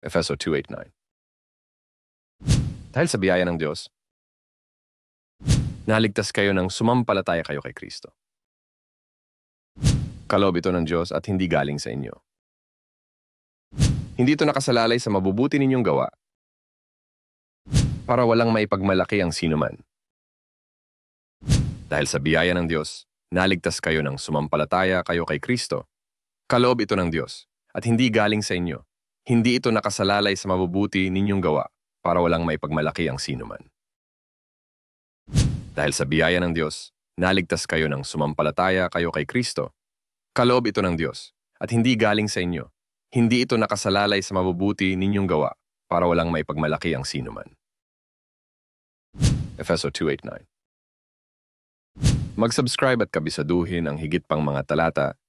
Efeso 2:8-9. Dahil sa biyaya ng Diyos, naligtas kayo ng sumampalataya kayo kay Kristo. Kaloob ito ng Diyos at hindi galing sa inyo. Hindi ito nakasalalay sa mabubuti ninyong gawa para walang maipagmalaki ang sinuman. Dahil sa biyaya ng Diyos, naligtas kayo ng sumampalataya kayo kay Kristo. Kaloob ito ng Diyos at hindi galing sa inyo. Hindi ito nakasalalay sa mabubuti ninyong gawa para walang maipagmalaki ang sinuman. Dahil sa biyaya ng Diyos, naligtas kayo ng sumampalataya kayo kay Kristo. Kaloob ito ng Diyos at hindi galing sa inyo. Hindi ito nakasalalay sa mabubuti ninyong gawa para walang maipagmalaki ang sinuman. Efeso 2:8-9. Mag-subscribe at kabisaduhin ang higit pang mga talata